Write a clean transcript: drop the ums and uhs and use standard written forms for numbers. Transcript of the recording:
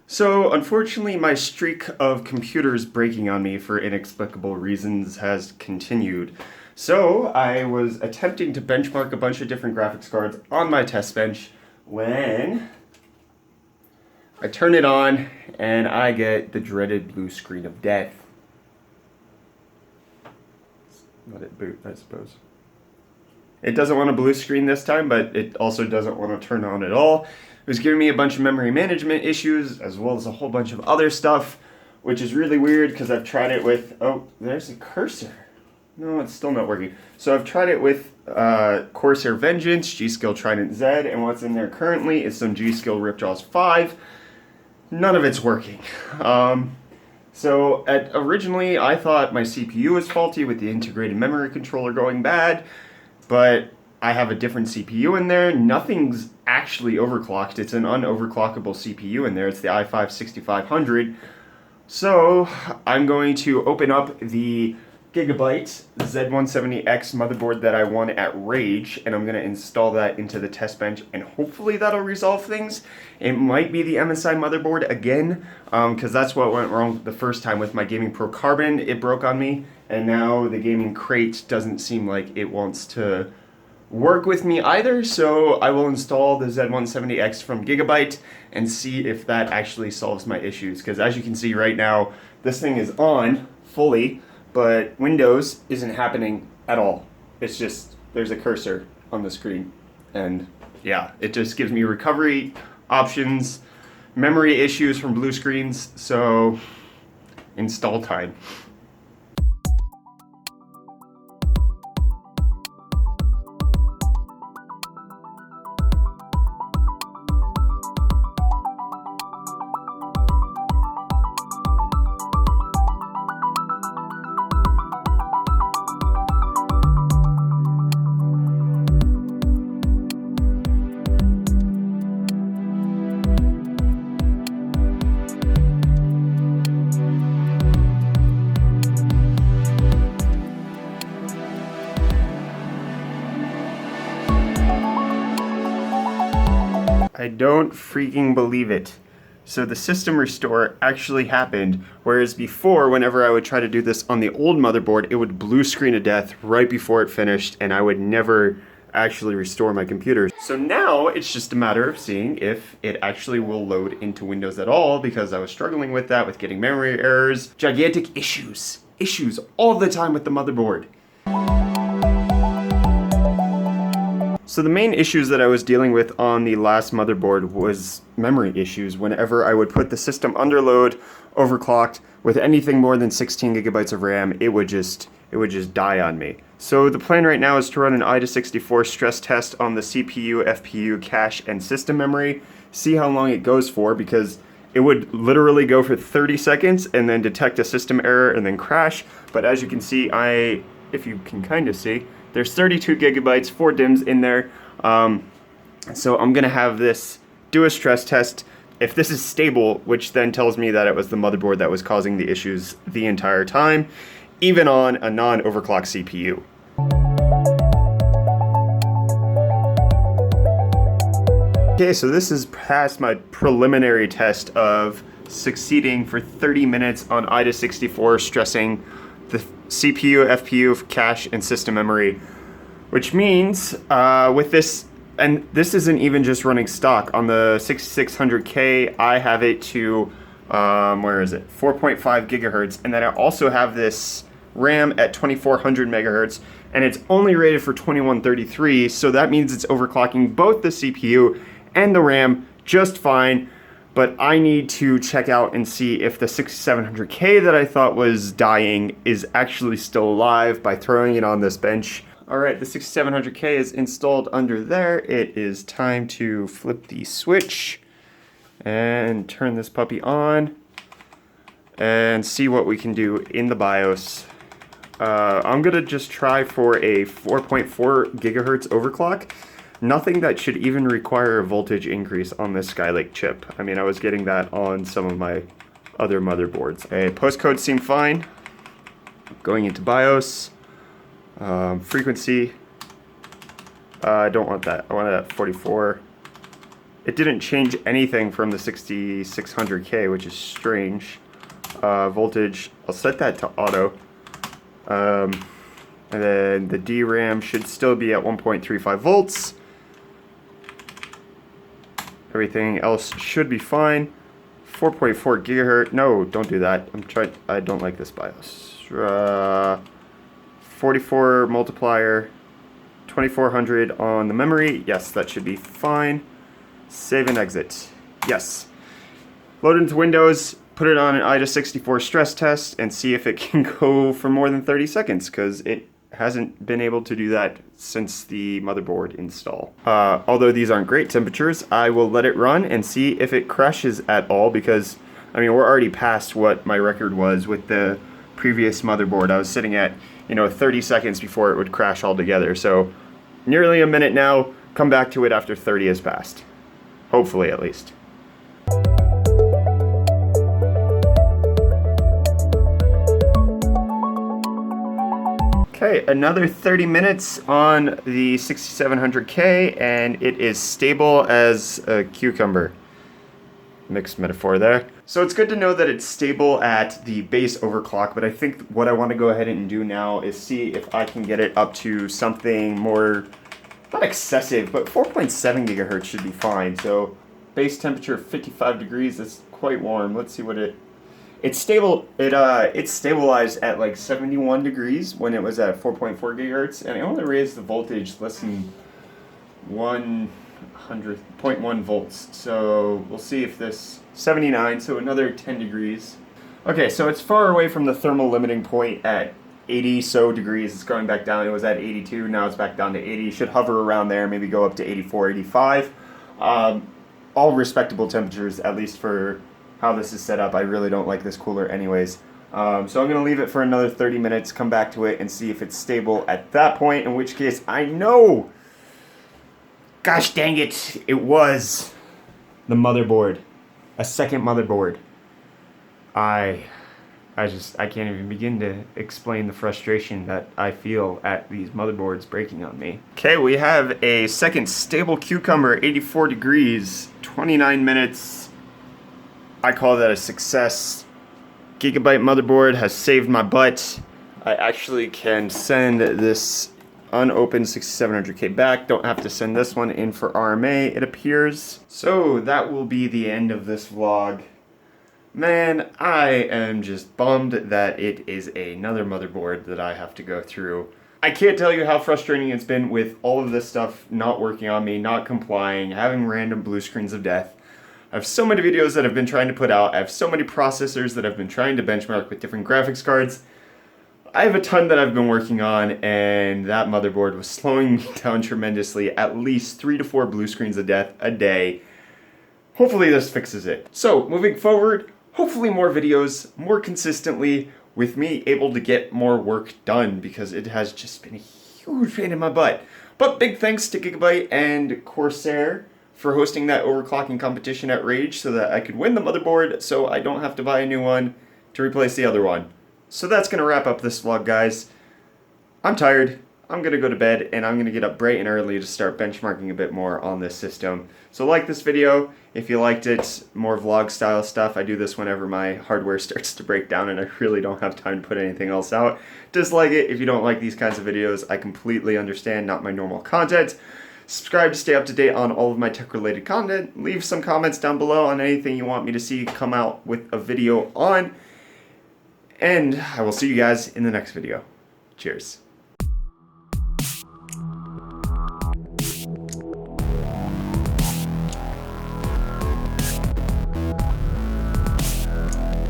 So, unfortunately, my streak of computers breaking on me for inexplicable reasons has continued. So, I was attempting to benchmark a bunch of different graphics cards on my test bench when I turn it on and I get the dreaded blue screen of death. Let it boot, I suppose. It doesn't want a blue screen this time, but it also doesn't want to turn on at all. It was giving me a bunch of memory management issues, as well as a whole bunch of other stuff, which is really weird because I've tried it with, oh, there's a cursor. No, it's still not working. So I've tried it with Corsair Vengeance, G-Skill Trident Z, and what's in there currently is some G-Skill Ripjaws 5. None of it's working. Originally, I thought my CPU was faulty with the integrated memory controller going bad, but I have a different CPU in there. Nothing's actually overclocked. It's an unoverclockable CPU in there. It's the i5-6500. So I'm going to open up the Gigabyte Z170X motherboard that I won at Rage, and I'm going to install that into the test bench, and hopefully that'll resolve things. It might be the MSI motherboard again, because that's what went wrong the first time with my Gaming Pro Carbon. It broke on me, and now the Gaming Crate doesn't seem like it wants to work with me either, so I will install the Z170X from Gigabyte and see if that actually solves my issues, because as you can see right now, this thing is on fully, but Windows isn't happening at all. It's just, there's a cursor on the screen, and yeah, it just gives me recovery options, memory issues from blue screens, so install time. I don't freaking believe it. So the system restore actually happened, whereas before, whenever I would try to do this on the old motherboard, it would blue screen to death right before it finished, and I would never actually restore my computer. So now it's just a matter of seeing if it actually will load into Windows at all, because I was struggling with that, with getting memory errors, gigantic issues all the time with the motherboard. So the main issues that I was dealing with on the last motherboard was memory issues. Whenever I would put the system under load, overclocked, with anything more than 16 gigabytes of RAM, it would just die on me. So the plan right now is to run an i264 stress test on the CPU, FPU, cache, and system memory, see how long it goes for, because it would literally go for 30 seconds and then detect a system error and then crash. But as you can see, if you can kind of see, there's 32 gigabytes, 4 DIMMs in there. So I'm gonna have this do a stress test. If this is stable, which then tells me that it was the motherboard that was causing the issues the entire time, even on a non-overclocked CPU. Okay, so this is past my preliminary test of succeeding for 30 minutes on i264 stressing the CPU, FPU, cache, and system memory, which means with this, and this isn't even just running stock, on the 6600K, I have it to, where is it, 4.5 gigahertz, and then I also have this RAM at 2400 megahertz, and it's only rated for 2133, so that means it's overclocking both the CPU and the RAM just fine. But I need to check out and see if the 6700K that I thought was dying is actually still alive by throwing it on this bench. All right, the 6700K is installed under there. It is time to flip the switch and turn this puppy on and see what we can do in the BIOS. I'm gonna just try for a 4.4 gigahertz overclock. Nothing that should even require a voltage increase on this Skylake chip. I mean, I was getting that on some of my other motherboards. Okay, postcodes seem fine. Going into BIOS. Frequency. I don't want that. I want it at 44. it didn't change anything from the 6600K, which is strange. Voltage, I'll set that to auto. And then the DRAM should still be at 1.35 volts. Everything else should be fine. 4.4 gigahertz. No, don't do that. I don't like this BIOS. 44 multiplier. 2400 on the memory. Yes, that should be fine. Save and exit. Yes. Load into Windows. Put it on an IDA64 stress test and see if it can go for more than 30 seconds, because it hasn't been able to do that since the motherboard install. Although these aren't great temperatures, I will let it run and see if it crashes at all, because I mean, we're already past what my record was with the previous motherboard. I was sitting at, 30 seconds before it would crash altogether. So nearly a minute now. Come back to it after 30 has passed. Hopefully, at least. Okay, another 30 minutes on the 6700K, and it is stable as a cucumber. Mixed metaphor there. So it's good to know that it's stable at the base overclock, but I think what I want to go ahead and do now is see if I can get it up to something more, not excessive, but 4.7 gigahertz should be fine. So base temperature of 55 degrees, that's quite warm. Let's see what it's stable. It stabilized at like 71 degrees when it was at 4.4 gigahertz, and I only raised the voltage less than 0.1 volts. So we'll see if this 79, so another 10 degrees. Okay, so it's far away from the thermal limiting point at 80 so degrees. It's going back down. It was at 82, now it's back down to 80. Should hover around there, maybe go up to 84, 85. All respectable temperatures, at least for how this is set up. I really don't like this cooler anyways. So I'm going to leave it for another 30 minutes, come back to it, and see if it's stable at that point, in which case I know, gosh dang it, it was the motherboard. A second motherboard. I can't even begin to explain the frustration that I feel at these motherboards breaking on me. Okay, we have a second stable cucumber, 84 degrees, 29 minutes. I call that a success. Gigabyte motherboard has saved my butt. I actually can send this unopened 6700K back. Don't have to send this one in for RMA, it appears. So that will be the end of this vlog. Man, I am just bummed that it is another motherboard that I have to go through. I can't tell you how frustrating it's been with all of this stuff not working on me, not complying, having random blue screens of death. I have so many videos that I've been trying to put out. I have so many processors that I've been trying to benchmark with different graphics cards. I have a ton that I've been working on, and that motherboard was slowing me down tremendously. At least 3 to 4 blue screens of death a day. Hopefully this fixes it. So moving forward, hopefully more videos, more consistently, with me able to get more work done, because it has just been a huge pain in my butt. But big thanks to Gigabyte and Corsair for hosting that overclocking competition at Rage so that I could win the motherboard so I don't have to buy a new one to replace the other one. So that's going to wrap up this vlog, guys. I'm tired. I'm going to go to bed, and I'm going to get up bright and early to start benchmarking a bit more on this system. So like this video if you liked it, more vlog style stuff. I do this whenever my hardware starts to break down and I really don't have time to put anything else out. Dislike it if you don't like these kinds of videos. I completely understand, not my normal content. Subscribe to stay up to date on all of my tech-related content. Leave some comments down below on anything you want me to see come out with a video on. And I will see you guys in the next video. Cheers.